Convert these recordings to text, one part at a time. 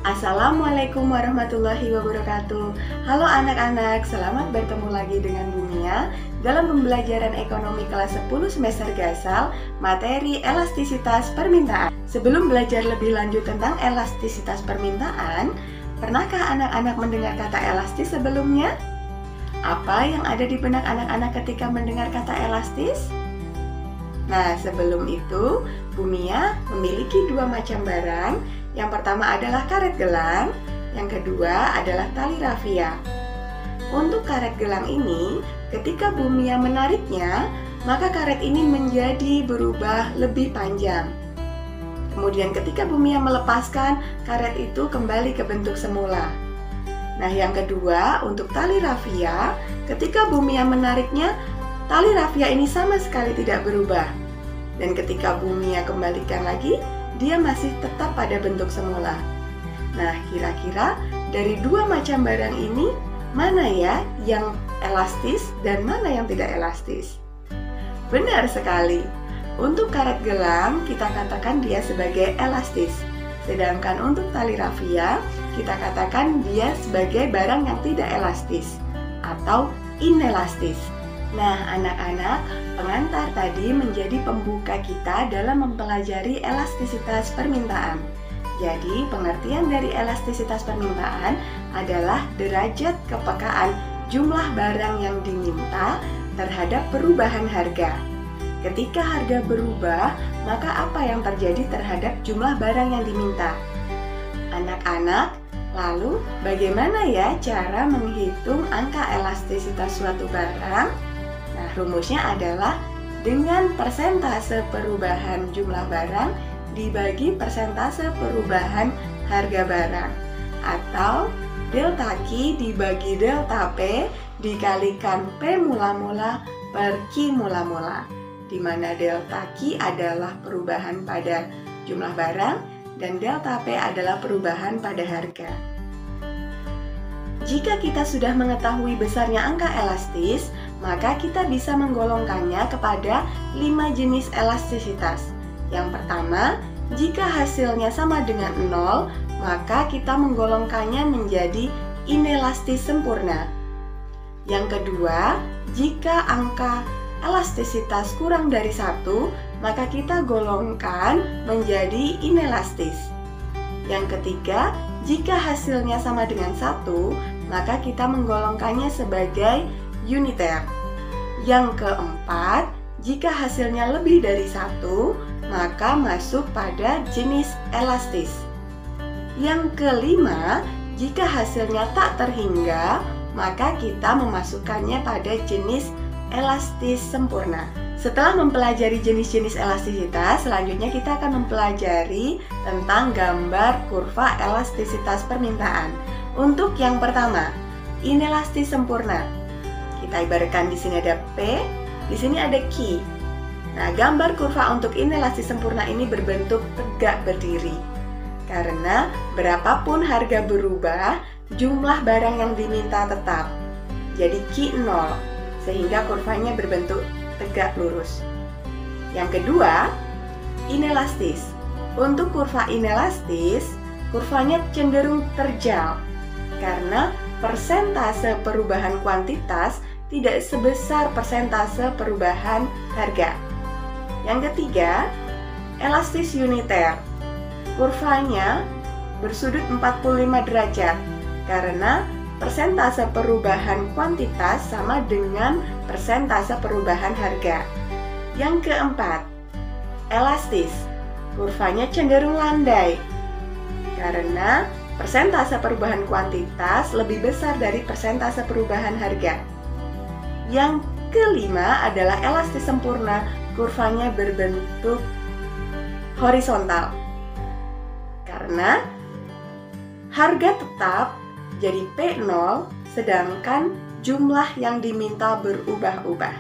Assalamualaikum warahmatullahi wabarakatuh. Halo anak-anak, selamat bertemu lagi dengan Bumia dalam pembelajaran ekonomi kelas 10 semester Gasal, materi elastisitas permintaan. Sebelum belajar lebih lanjut tentang elastisitas permintaan, pernahkah anak-anak mendengar kata elastis sebelumnya? Apa yang ada di benak anak-anak ketika mendengar kata elastis? Nah, sebelum itu, Bumia memiliki dua macam barang. Yang pertama adalah karet gelang, yang kedua adalah tali rafia. Untuk karet gelang ini, ketika Bumia menariknya, maka karet ini menjadi berubah lebih panjang. Kemudian ketika Bumia melepaskan, karet itu kembali ke bentuk semula. Nah, yang kedua, untuk tali rafia, ketika Bumia menariknya, tali rafia ini sama sekali tidak berubah. Dan ketika Bumia kembalikan lagi, dia masih tetap pada bentuk semula. Nah, kira-kira dari dua macam barang ini, mana ya yang elastis dan mana yang tidak elastis? Benar sekali. Untuk karet gelang, kita katakan dia sebagai elastis. Sedangkan untuk tali rafia, kita katakan dia sebagai barang yang tidak elastis atau inelastis. Nah, anak-anak, pengantar tadi menjadi pembuka kita dalam mempelajari elastisitas permintaan. Jadi, pengertian dari elastisitas permintaan adalah derajat kepekaan jumlah barang yang diminta terhadap perubahan harga. Ketika harga berubah, maka apa yang terjadi terhadap jumlah barang yang diminta? Anak-anak, lalu bagaimana ya cara menghitung angka elastisitas suatu barang? Nah, rumusnya adalah dengan persentase perubahan jumlah barang dibagi persentase perubahan harga barang, atau delta Q dibagi delta P dikalikan P mula-mula per Q mula-mula, di mana delta Q adalah perubahan pada jumlah barang dan delta P adalah perubahan pada harga. Jika kita sudah mengetahui besarnya angka elastis, maka kita bisa menggolongkannya kepada 5 jenis elastisitas. Yang pertama, jika hasilnya sama dengan 0, maka kita menggolongkannya menjadi inelastis sempurna. Yang kedua, jika angka elastisitas kurang dari 1, maka kita golongkan menjadi inelastis. Yang ketiga, jika hasilnya sama dengan 1, maka kita menggolongkannya sebagai uniter. Yang keempat, jika hasilnya lebih dari 1, maka masuk pada jenis elastis. Yang kelima, jika hasilnya tak terhingga, maka kita memasukkannya pada jenis elastis sempurna. Setelah mempelajari jenis-jenis elastisitas, selanjutnya kita akan mempelajari tentang gambar kurva elastisitas permintaan. Untuk yang pertama, inelastis sempurna. Kita ibaratkan di sini ada P, di sini ada Q. Nah, gambar kurva untuk inelastis sempurna ini berbentuk tegak berdiri. Karena berapapun harga berubah, jumlah barang yang diminta tetap. Jadi Q 0, sehingga kurvanya berbentuk tegak lurus. Yang kedua, inelastis. Untuk kurva inelastis, kurvanya cenderung terjal karena persentase perubahan kuantitas tidak sebesar persentase perubahan harga. Yang ketiga, elastis uniter. Kurvanya bersudut 45 derajat karena persentase perubahan kuantitas sama dengan persentase perubahan harga. Yang keempat, elastis. Kurvanya cenderung landai karena persentase perubahan kuantitas lebih besar dari persentase perubahan harga. Yang kelima adalah elastis sempurna. Kurvanya berbentuk horizontal karena harga tetap jadi P0, sedangkan jumlah yang diminta berubah-ubah.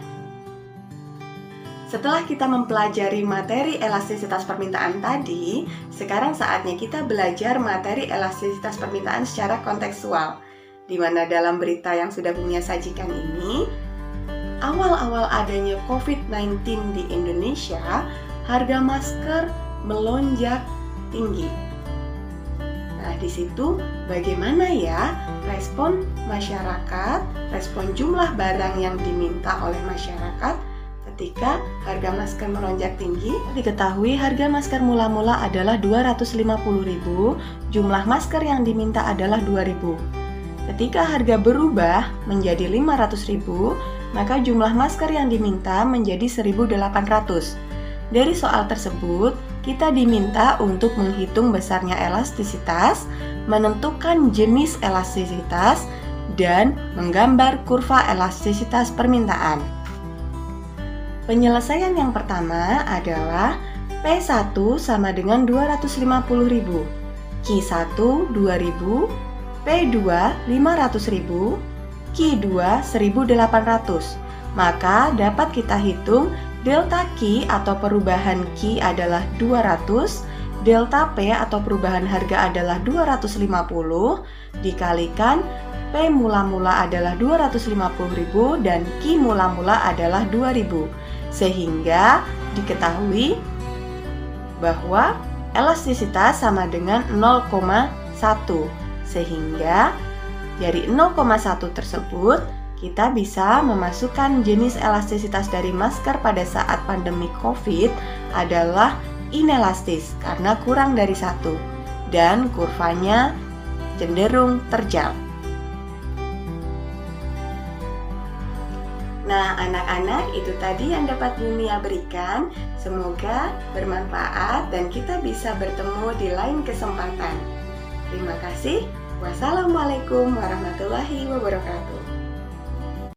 Setelah kita mempelajari materi elastisitas permintaan tadi, sekarang saatnya kita belajar materi elastisitas permintaan secara kontekstual, di mana dalam berita yang sudah Bumia sajikan ini, awal-awal adanya COVID-19 di Indonesia, harga masker melonjak tinggi. Nah, di situ bagaimana ya respon masyarakat, respon jumlah barang yang diminta oleh masyarakat ketika harga masker melonjak tinggi? Diketahui harga masker mula-mula adalah 250.000, jumlah masker yang diminta adalah 2.000. Ketika harga berubah menjadi 500.000, maka jumlah masker yang diminta menjadi 1.800. Dari soal tersebut, kita diminta untuk menghitung besarnya elastisitas, menentukan jenis elastisitas, dan menggambar kurva elastisitas permintaan. Penyelesaian yang pertama adalah P1 sama dengan 250.000, Q1 2.000, P2 500.000, Q2 1.800. Maka dapat kita hitung delta Q atau perubahan Q adalah 200, delta P atau perubahan harga adalah 250, dikalikan P mula-mula adalah 250.000 dan Q mula-mula adalah 2.000. Sehingga diketahui bahwa elastisitas sama dengan 0,1. Sehingga dari 0,1 tersebut kita bisa memasukkan jenis elastisitas dari masker pada saat pandemi COVID adalah inelastis karena kurang dari 1 dan kurvanya cenderung terjal. Nah, anak-anak, itu tadi yang dapat Bumia berikan. Semoga bermanfaat dan kita bisa bertemu di lain kesempatan. Terima kasih. Wassalamualaikum warahmatullahi wabarakatuh.